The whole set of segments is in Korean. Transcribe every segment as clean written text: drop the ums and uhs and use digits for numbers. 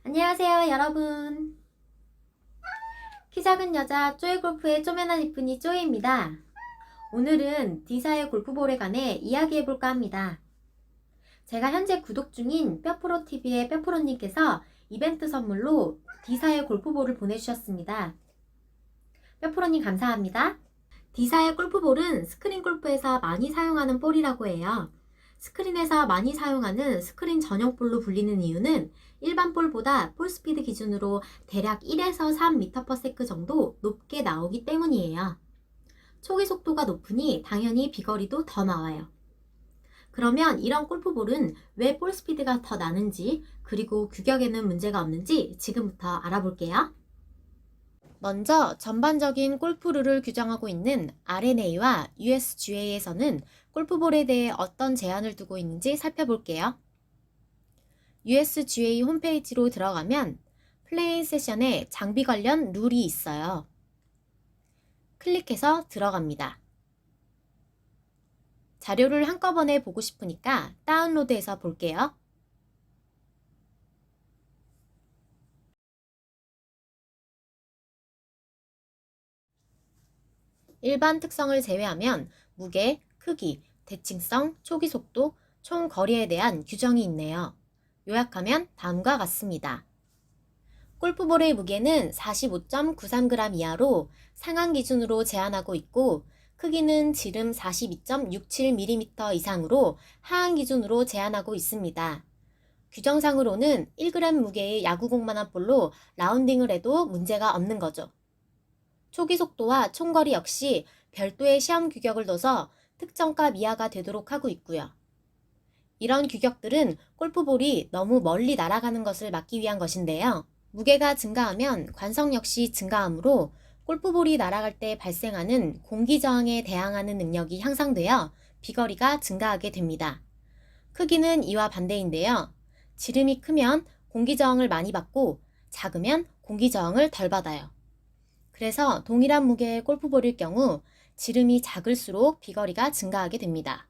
안녕하세요, 여러분. 키 작은 여자 쪼이골프의 쪼매난 이쁜이 쪼이입니다. 오늘은 D사의 골프볼에 관해 이야기해볼까 합니다. 제가 현재 구독 중인 뼈프로TV의 뼈프로님께서 이벤트 선물로 D사의 골프볼을 보내주셨습니다. 뼈프로님 감사합니다. D사의 골프볼은 스크린 골프에서 많이 사용하는 볼이라고 해요. 스크린에서 많이 사용하는 스크린 전용 볼로 불리는 이유는 일반 볼보다 볼 스피드 기준으로 대략 1에서 3m/s 정도 높게 나오기 때문이에요. 초기 속도가 높으니 당연히 비거리도 더 나와요. 그러면 이런 골프볼은 왜 볼 스피드가 더 나는지, 그리고 규격에는 문제가 없는지 지금부터 알아볼게요. 먼저 전반적인 골프 룰을 규정하고 있는 R&A와 USGA에서는 골프볼에 대해 어떤 제한을 두고 있는지 살펴볼게요. USGA 홈페이지로 들어가면 플레이 세션에 장비 관련 룰이 있어요. 클릭해서 들어갑니다. 자료를 한꺼번에 보고 싶으니까 다운로드해서 볼게요. 일반 특성을 제외하면 무게, 크기, 대칭성, 초기 속도, 총 거리에 대한 규정이 있네요. 요약하면 다음과 같습니다. 골프볼의 무게는 45.93g 이하로 상한 기준으로 제한하고 있고, 크기는 지름 42.67mm 이상으로 하한 기준으로 제한하고 있습니다. 규정상으로는 1g 무게의 야구공만한 볼로 라운딩을 해도 문제가 없는 거죠. 초기 속도와 총거리 역시 별도의 시험 규격을 둬서 특정값 이하가 되도록 하고 있고요. 이런 규격들은 골프볼이 너무 멀리 날아가는 것을 막기 위한 것인데요. 무게가 증가하면 관성 역시 증가하므로 골프볼이 날아갈 때 발생하는 공기 저항에 대항하는 능력이 향상되어 비거리가 증가하게 됩니다. 크기는 이와 반대인데요. 지름이 크면 공기 저항을 많이 받고 작으면 공기 저항을 덜 받아요. 그래서 동일한 무게의 골프볼일 경우 지름이 작을수록 비거리가 증가하게 됩니다.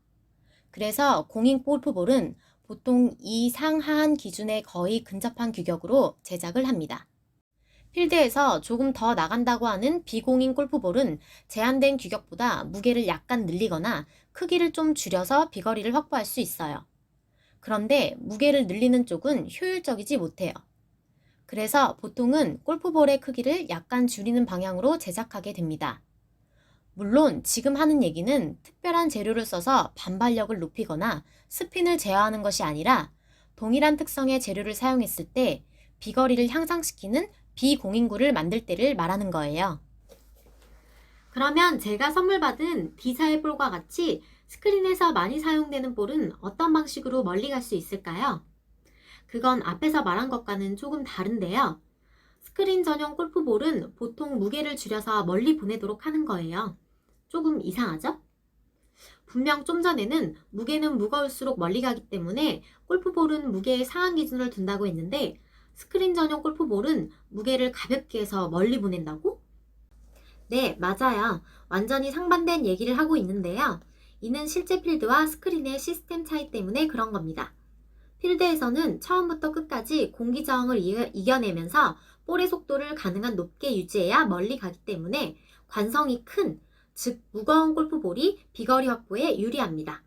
그래서 공인 골프볼은 보통 이 상하한 기준에 거의 근접한 규격으로 제작을 합니다. 필드에서 조금 더 나간다고 하는 비공인 골프볼은 제한된 규격보다 무게를 약간 늘리거나 크기를 좀 줄여서 비거리를 확보할 수 있어요. 그런데 무게를 늘리는 쪽은 효율적이지 못해요. 그래서 보통은 골프볼의 크기를 약간 줄이는 방향으로 제작하게 됩니다. 물론 지금 하는 얘기는 특별한 재료를 써서 반발력을 높이거나 스핀을 제어하는 것이 아니라 동일한 특성의 재료를 사용했을 때 비거리를 향상시키는 비공인구를 만들 때를 말하는 거예요. 그러면 제가 선물 받은 D사의 볼과 같이 스크린에서 많이 사용되는 볼은 어떤 방식으로 멀리 갈 수 있을까요? 그건 앞에서 말한 것과는 조금 다른데요. 스크린 전용 골프볼은 보통 무게를 줄여서 멀리 보내도록 하는 거예요. 조금 이상하죠? 분명 좀 전에는 무게는 무거울수록 멀리 가기 때문에 골프볼은 무게의 상한 기준을 둔다고 했는데, 스크린 전용 골프볼은 무게를 가볍게 해서 멀리 보낸다고? 네, 맞아요. 완전히 상반된 얘기를 하고 있는데요. 이는 실제 필드와 스크린의 시스템 차이 때문에 그런 겁니다. 필드에서는 처음부터 끝까지 공기 저항을 이겨내면서 볼의 속도를 가능한 높게 유지해야 멀리 가기 때문에 관성이 큰, 즉 무거운 골프볼이 비거리 확보에 유리합니다.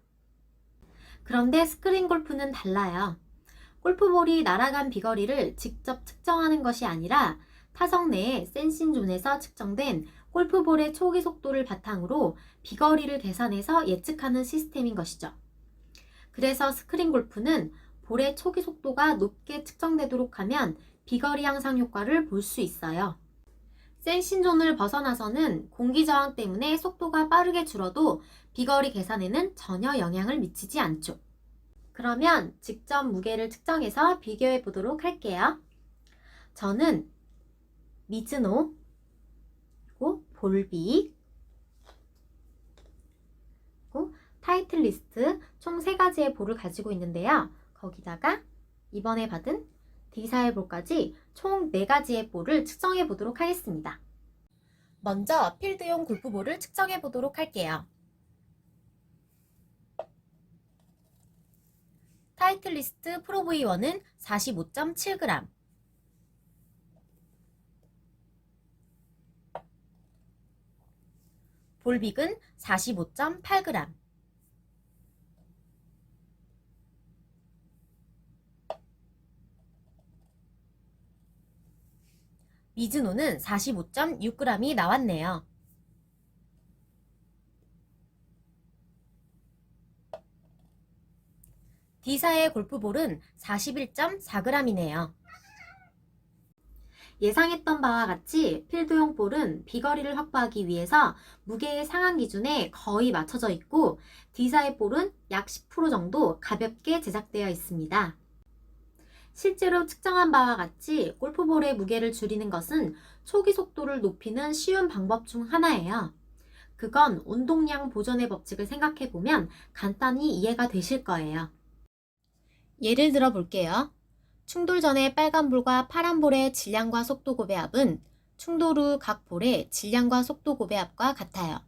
그런데 스크린 골프는 달라요. 골프볼이 날아간 비거리를 직접 측정하는 것이 아니라 타석 내의 센싱 존에서 측정된 골프볼의 초기 속도를 바탕으로 비거리를 계산해서 예측하는 시스템인 것이죠. 그래서 스크린 골프는 볼의 초기 속도가 높게 측정되도록 하면 비거리 향상 효과를 볼 수 있어요. 센신존을 벗어나서는 공기 저항 때문에 속도가 빠르게 줄어도 비거리 계산에는 전혀 영향을 미치지 않죠. 그러면 직접 무게를 측정해서 비교해 보도록 할게요. 저는 미즈노, 그리고 볼비, 그리고 타이틀리스트 총 3가지의 볼을 가지고 있는데요. 거기다가 이번에 받은 D사의 볼까지 총 4가지의 볼을 측정해 보도록 하겠습니다. 먼저 필드용 골프볼을 측정해 보도록 할게요. 타이틀리스트 프로 V1은 45.7g, 볼빅은 45.8g, 미즈노는 45.6g이 나왔네요. D사의 골프볼은 41.4g이네요. 예상했던 바와 같이 필드용 볼은 비거리를 확보하기 위해서 무게의 상한 기준에 거의 맞춰져 있고 D사의 볼은 약 10% 정도 가볍게 제작되어 있습니다. 실제로 측정한 바와 같이 골프볼의 무게를 줄이는 것은 초기 속도를 높이는 쉬운 방법 중 하나예요. 그건 운동량 보존의 법칙을 생각해보면 간단히 이해가 되실 거예요. 예를 들어 볼게요. 충돌 전에 빨간 볼과 파란 볼의 질량과 속도 고배합은 충돌 후 각 볼의 질량과 속도 고배합과 같아요.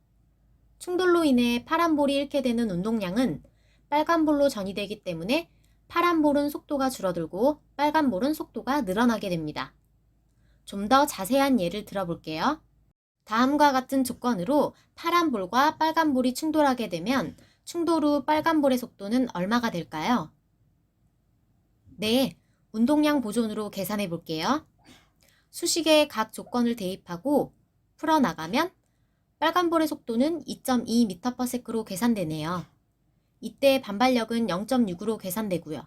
충돌로 인해 파란 볼이 잃게 되는 운동량은 빨간 볼로 전이되기 때문에 파란 볼은 속도가 줄어들고 빨간 볼은 속도가 늘어나게 됩니다. 좀 더 자세한 예를 들어볼게요. 다음과 같은 조건으로 파란 볼과 빨간 볼이 충돌하게 되면 충돌 후 빨간 볼의 속도는 얼마가 될까요? 네, 운동량 보존으로 계산해 볼게요. 수식에 각 조건을 대입하고 풀어나가면 빨간 볼의 속도는 2.2m/s로 계산되네요. 이때 반발력은 0.6으로 계산되고요.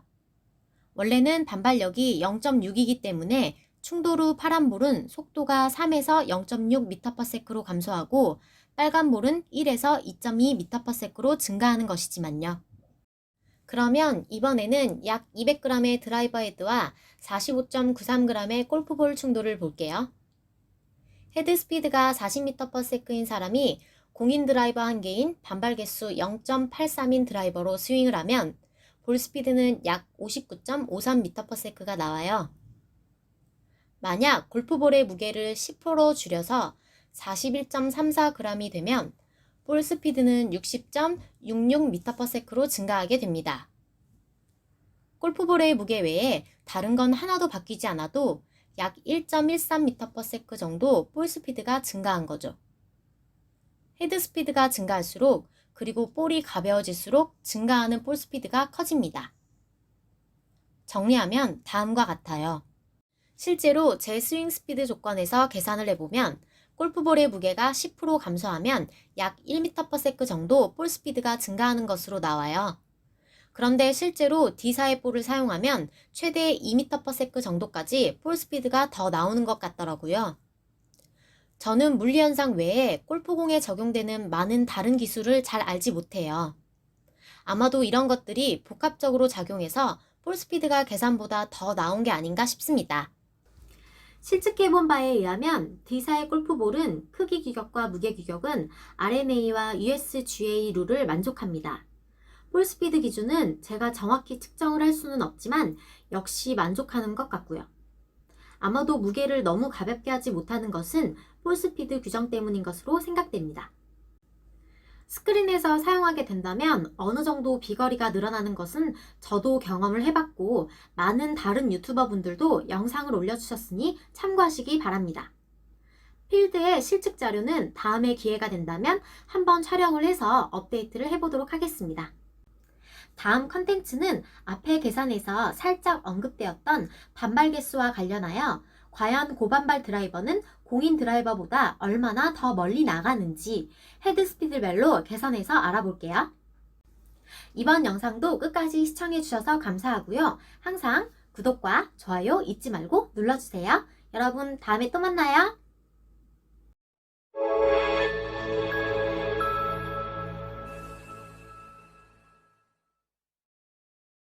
원래는 반발력이 0.6이기 때문에 충돌 후 파란 볼은 속도가 3에서 0.6m/s로 감소하고 빨간 볼은 1에서 2.2m/s로 증가하는 것이지만요. 그러면 이번에는 약 200g의 드라이버 헤드와 45.93g의 골프볼 충돌을 볼게요. 헤드 스피드가 40m/s인 사람이 공인 드라이버 한 개인 반발 개수 0.83인 드라이버로 스윙을 하면 볼 스피드는 약 59.53m/s가 나와요. 만약 골프볼의 무게를 10% 줄여서 41.34g이 되면 볼 스피드는 60.66m/s로 증가하게 됩니다. 골프볼의 무게 외에 다른 건 하나도 바뀌지 않아도 약 1.13m/s 정도 볼 스피드가 증가한 거죠. 헤드 스피드가 증가할수록 그리고 볼이 가벼워질수록 증가하는 볼 스피드가 커집니다. 정리하면 다음과 같아요. 실제로 제 스윙 스피드 조건에서 계산을 해보면 골프볼의 무게가 10% 감소하면 약 1m/s 정도 볼 스피드가 증가하는 것으로 나와요. 그런데 실제로 D사의 볼을 사용하면 최대 2m/s 정도까지 볼 스피드가 더 나오는 것 같더라고요. 저는 물리현상 외에 골프공에 적용되는 많은 다른 기술을 잘 알지 못해요. 아마도 이런 것들이 복합적으로 작용해서 볼 스피드가 계산보다 더 나온 게 아닌가 싶습니다. 실측해본 바에 의하면 D사의 골프볼은 크기 규격과 무게 규격은 RNA와 USGA 룰을 만족합니다. 볼 스피드 기준은 제가 정확히 측정을 할 수는 없지만 역시 만족하는 것 같고요. 아마도 무게를 너무 가볍게 하지 못하는 것은 볼 스피드 규정 때문인 것으로 생각됩니다. 스크린에서 사용하게 된다면 어느 정도 비거리가 늘어나는 것은 저도 경험을 해봤고 많은 다른 유튜버 분들도 영상을 올려주셨으니 참고하시기 바랍니다. 필드의 실측 자료는 다음에 기회가 된다면 한번 촬영을 해서 업데이트를 해보도록 하겠습니다. 다음 컨텐츠는 앞의 계산에서 살짝 언급되었던 반발 개수와 관련하여 과연 고반발 드라이버는 공인 드라이버보다 얼마나 더 멀리 나가는지 헤드 스피드별로 계산해서 알아볼게요. 이번 영상도 끝까지 시청해주셔서 감사하고요. 항상 구독과 좋아요 잊지 말고 눌러주세요. 여러분 다음에 또 만나요.